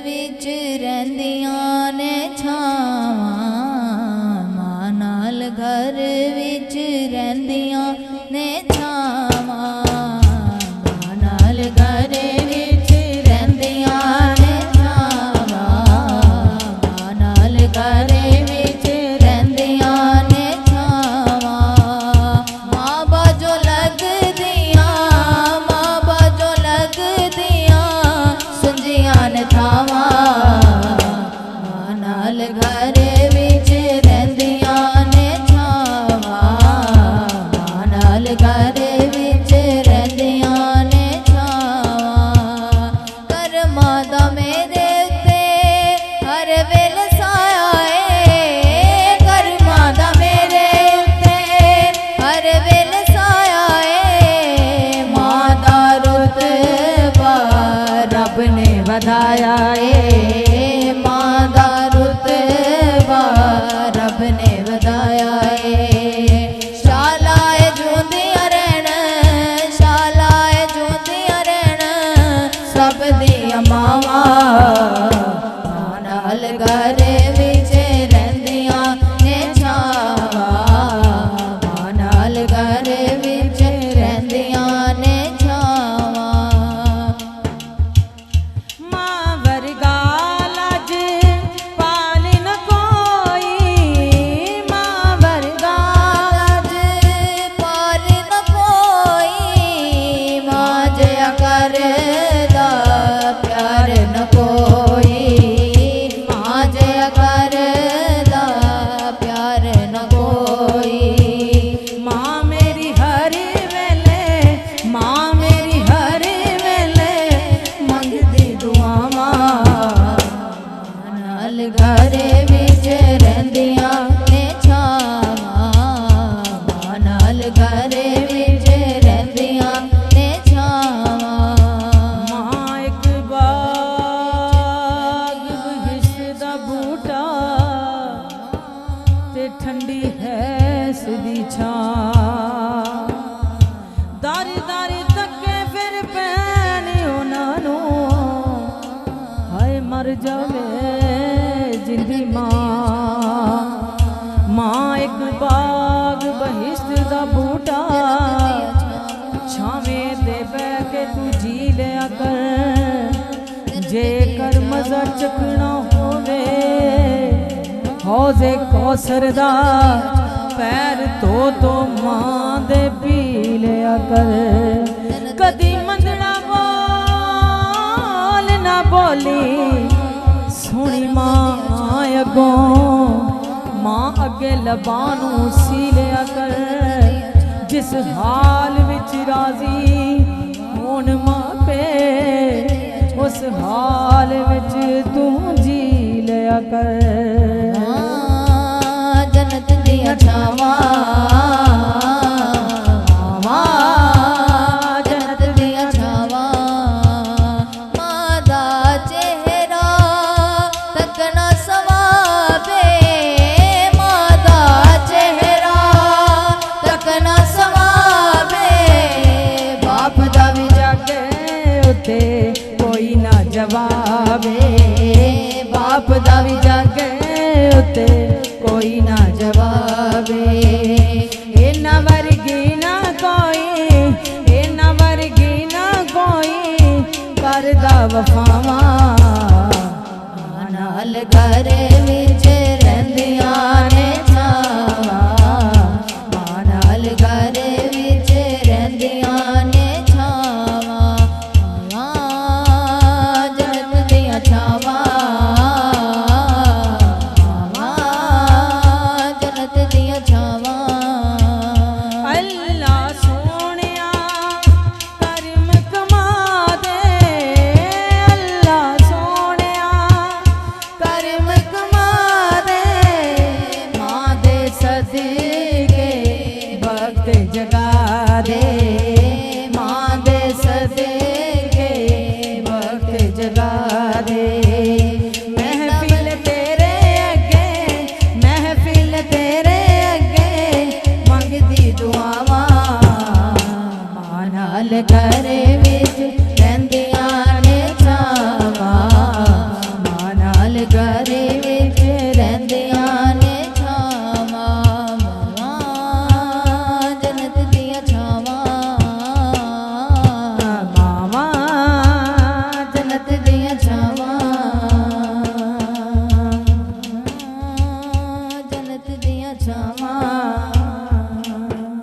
विच रहिंदियां ने छावां मां नाल घर विच रहिंदियां ने छावां मां नाल घर विच रहिंदियां ने छावां मां नाल घर विच रहिंदियां ने छावां मां बाजो लगदियां मां बाजो लगदियां सुंजियां ने थावां मां नाल घर विच रहिंदियां ने छावां मां नाल घर विच रहिंदियां ने छावां करमां दा मेरे उत्ते हर वेले साया ए करमां दा मेरे उत्ते हर वेले साया ए मां दा रुतबा रब ने वधाया ए मां दा रुतबा रब ने वधाया ए शालाए जूंदियां रहन शालाए जूंदियां रहन सब दियां मावां मां नाल घर विच रहिंदियां ने छावां मां नाल घर विच रहिंदियां ने छावां मां वर्गा लाज पाल न कोई मां वर्गा लाज पाल न कोई मां जया करदा प्यार न कोई मां जया करदा प्यार न कोई मां मेरी हर वेले मां मेरी हर वेले मंगदी दुआवां मां नाल घर विच रहिंदियां ने छावां मां नाल घर विच रहिंदियां ने छावां मां एक बाग बहिश्त दा बूटा ते ठंडी है सिदी छां दारी दारी तके फिर पैने उन्हां नूं हाय मर जावे जिंदी मां एक बाग बहिश्त दा बूटा छावें दे बह के तू जी लिया कर जेकर मजा चकना होवे हौजे कौसर दा पैर तो मां दे पी लिया कर कदी मंदड़ा बोल ना बोली सोनी मां अगों मां अगे लबानू सी लिया कर जिस हाल विच राजी होन मां पे उस हाल विच तू जी लिया कर जन्नत दियां छावां जन्नत दियां छावां मां दा चेहरा तकना सवाबे मां दा चेहरा तकना सवाबे बाप दा भी जागे उते कोई ना जवाबे बाप दा भी जागे उते कोई ना जवाबे इना वर्गी ना कोई इना वर्गी ना कोई करदा वफावां मां नाल घर विच रहिंदियां ने छावां मां नाल घर विच रहिंदियां ने छावां मां जन्नत दियां छावां जन्नत दियां छावां अल्लाह सोनिया करम कमा दे अल्लाह सोनिया करम कमा दे मां दे सदके वक्त जगा दे मां दे सदके वक्त जगा दे महफिल तेरे अगे महफिल तेरे अगे मंगदी दुआवां मां नाल घर